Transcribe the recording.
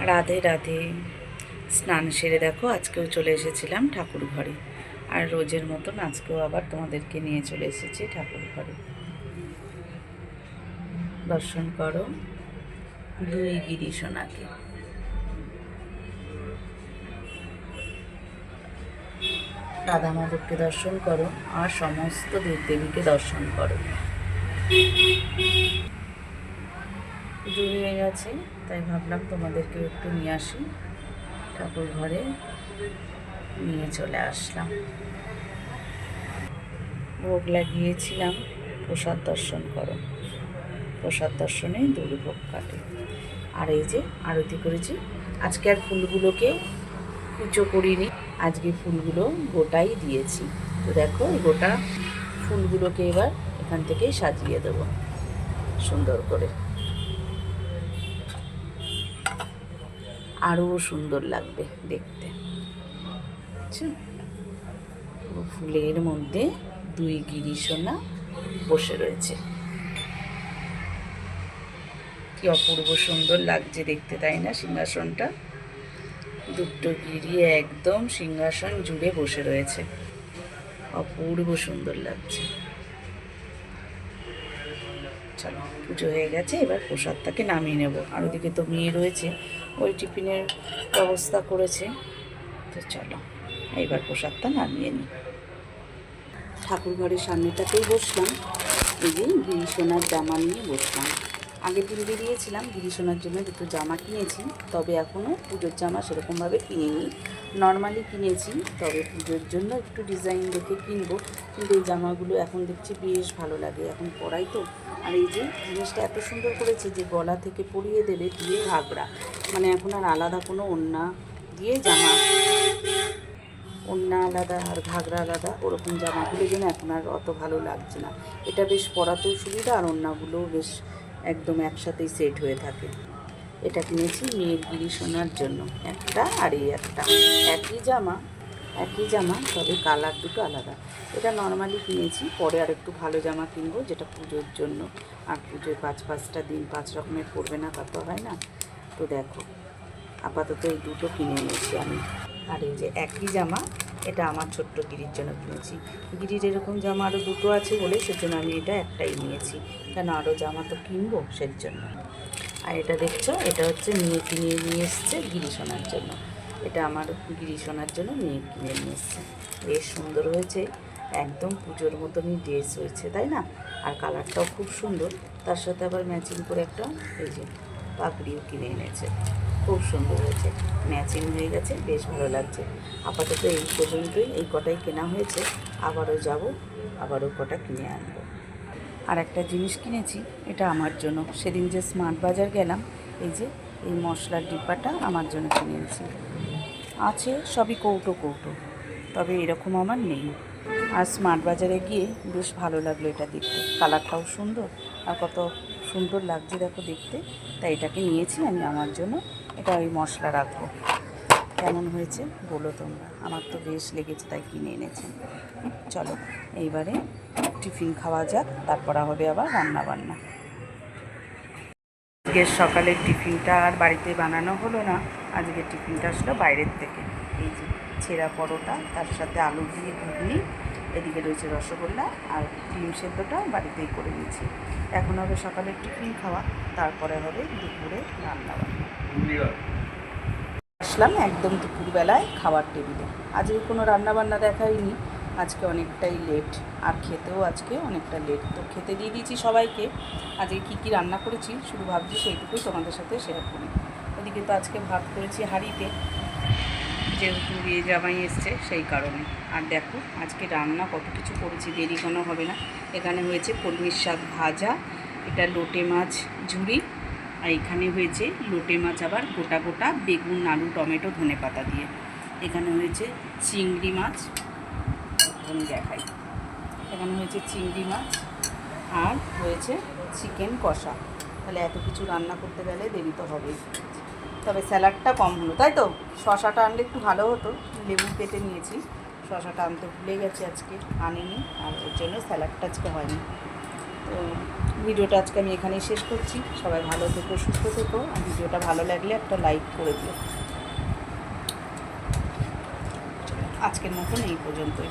রাধে রাধে। স্নান সেরে দেখো আজকেও চলে এসেছিলাম ঠাকুর ঘরে, আর রোজের মতন আজকেও আবার তোমাদেরকে নিয়ে চলে এসেছি ঠাকুর ঘরে। দর্শন করো দুই গিরি সোনাকে। রাধা মাধবকে দর্শন করো আর সমস্ত দেবদেবীকে দর্শন করো। পুজো হয়ে গেছে, তাই ভাবলাম তোমাদেরকেও একটু নিয়ে আসি ঠাকুর ঘরে। নিয়ে চলে আসলাম, ভোগ লাগিয়েছিলাম। প্রসাদ দর্শন করো, প্রসাদ দর্শনে দুর্ভোগ কাটে। আর এই যে আরতি করেছি। আজকে আর ফুলগুলোকে কুচো করিনি, আজকে ফুলগুলো গোটাই দিয়েছি। তো দেখো এই গোটা ফুলগুলোকে এবার এখান থেকেই সাজিয়ে দেবো সুন্দর করে, আরও সুন্দর লাগবে দেখতে। ফুলের মধ্যে দুই গিরি সোনা বসে রয়েছে, কি অপূর্ব সুন্দর লাগছে দেখতে, তাই না? সিংহাসনটা দুটো গিরি একদম সিংহাসন জুড়ে বসে রয়েছে, অপূর্ব সুন্দর লাগছে। চলো, পুজো হয়ে গেছে, এবার প্রসাদটাকে নামিয়ে নেব। আর ওদিকে তো মেয়ে রয়েছে, ওই টিফিনের ব্যবস্থা করেছে। তো চলো এইবার প্রসাদটা নামিয়ে নিই। ঠাকুর ঘরের সামনেটাতেই বসলাম, এই যে গিরি সোনার জামা নিয়ে বসলাম। আগের দিন বেরিয়েছিলাম গিরি সোনার জন্য দুটো জামা কিনেছি, তবে এখনও পুজোর জামা সেরকমভাবে কিনিনি, নর্মালি কিনেছি। তবে পুজোর জন্য একটু ডিজাইন দেখে কিনবো, কিন্তু এই জামাগুলো এখন দেখছি বেশ ভালো লাগে, এখন পরাই তো। আর এই যে জিনিসটা এত সুন্দর করেছে যে গলা থেকে পরিয়ে দেবে দিয়ে ঘাগরা, মানে এখন আর আলাদা কোনো ওড়না দিয়ে জামা, ওড়না আলাদা আর ঘাগরা আলাদা, ওরকম জামাগুলো যেন এখন আর অত ভালো লাগছে না। এটা বেশ পরাতেও সুবিধা, আর ওড়নাগুলোও বেশ একদম একসাথেই সেট হয়ে থাকে। এটা কিনেছি মেয়ের গিরি সোনার জন্য একটা, আর এই একটা একই জামা, তবে কালার দুটো আলাদা। এটা নর্মালি কিনেছি, পরে আর একটু ভালো জামা কিনবো যেটা পুজোর জন্য। আর পুজোয় পাঁচটা দিন 5 রকমের পরবে না, তা তো হয় না। তো দেখো আপাতত এই দুটো কিনে নিয়েছি আমি। আর এই যে একই জামা, এটা আমার ছোট্ট গিরির জন্য কিনেছি। গিরির এরকম জামা আরও দুটো আছে বলে সেজন্য আমি এটা একটাই নিয়েছি, কেন আরও জামা তো কিনবো সেজন্য। আর এটা দেখছো, এটা হচ্ছে মেয়ে কিনে নিয়ে এসছে গিরি সোনার জন্য। এটা আমার গিরি সোনার জন্য মেয়ে কিনে নিয়ে এসছে, বেশ সুন্দর হয়েছে, একদম পুজোর মতনই ড্রেস হয়েছে, তাই না? আর কালারটাও খুব সুন্দর, তার সাথে আবার ম্যাচিং করে একটা এই যে পাগড়িও কিনে এনেছে, খুব সুন্দর হয়েছে, ম্যাচিং হয়ে গেছে, বেশ ভালো লাগছে। আপাতত এই পর্যন্তই, এই কটাই কেনা হয়েছে, আবারও যাব, আবারও কটা কিনে আনবো। আর একটা জিনিস কিনেছি, এটা আমার জন্য। সেদিন যে স্মার্ট বাজার গেলাম, এই যে এই মশলার ডিব্বাটা আমার জন্য কিনেছি। আছে সবই কৌটো, তবে এরকম আমার নেই। আর স্মার্ট বাজারে গিয়ে বেশ ভালো লাগলো এটা দেখতে, কালারটাও সুন্দর, আর কত সুন্দর লাগছে দেখো দেখতে। তাই এটাকে নিয়েছি আমি আমার জন্য, এটা ওই মশলা রাখবো। কেমন হয়েছে বলো তোমরা, আমার তো বেশ লেগেছে তাই কিনে এনেছি। চলো এইবারে টিফিন খাওয়া যাক, তারপর হবে আবার রান্না বান্না। আজকের সকালের টিফিনটা আর বাড়িতে বানানো হলো না, আজকের টিফিনটা আসলো বাইরের থেকে। এই যে ছেঁড়া পরোটা, তার সাথে আলু দিয়ে ঘুগনি, এদিকে রয়েছে রসগোল্লা, আর ডিম সেদ্ধটা বাড়িতেই করে নিয়েছি। এখন হবে সকালের টিফিন খাওয়া, তারপরে হবে দুপুরে রান্নাবান্না। আসলাম একদম দুপুরবেলায় খাবার টেবিলে। আজকে কোনো রান্নাবান্না দেখাইনি, আজকে অনেকটাই লেট, আর খেতেও আজকে অনেকটা লেট। তো খেতে দিয়ে দিয়েছি সবাইকে। আজকে কী রান্না করেছি শুধু ভাবছি সেইটুকুই তোমাদের সাথে শেয়ার করি। ওদিকে তো আজকে ভাত করেছি হাঁড়িতে, যেহেতু বিয়ে জামাই এসছে সেই কারণে। আর দেখো আজকে রান্না কত কিছু করেছি, দেরি কোনো হবে না। এখানে হয়েছে কলমির শাক ভাজা, এটা লোটে মাছ ঝুড়ি, আর এখানে হয়েছে লোটে মাছ আবার গোটা বেগুন আলু টমেটো ধনেপাতা দিয়ে। এখানে হয়েছে চিংড়ি মাছ, এখন দেখাই। এখানে হয়েছে চিংড়ি মাছ, আর হয়েছে চিকেন কষা। তাহলে এত কিছু রান্না করতে গেলে দেরি তো হবেই। তবে স্যালাডটা কম হলো, তাই তো? শশাটা আনলে একটু ভালো হতো, লেবু কেটে নিয়েছি, শশাটা আনতে ভুলে গেছি আজকে, আনিনি, আর ওর জন্য স্যালাডটা আজকে হয়নি। তো ভিডিওটা আজকে আমি এখানেই শেষ করছি। সবাই ভালো থেকো, সুস্থ থেকো, আর ভিডিওটা ভালো লাগলে একটা লাইক করে দিও। আজকের মতন এই পর্যন্তই।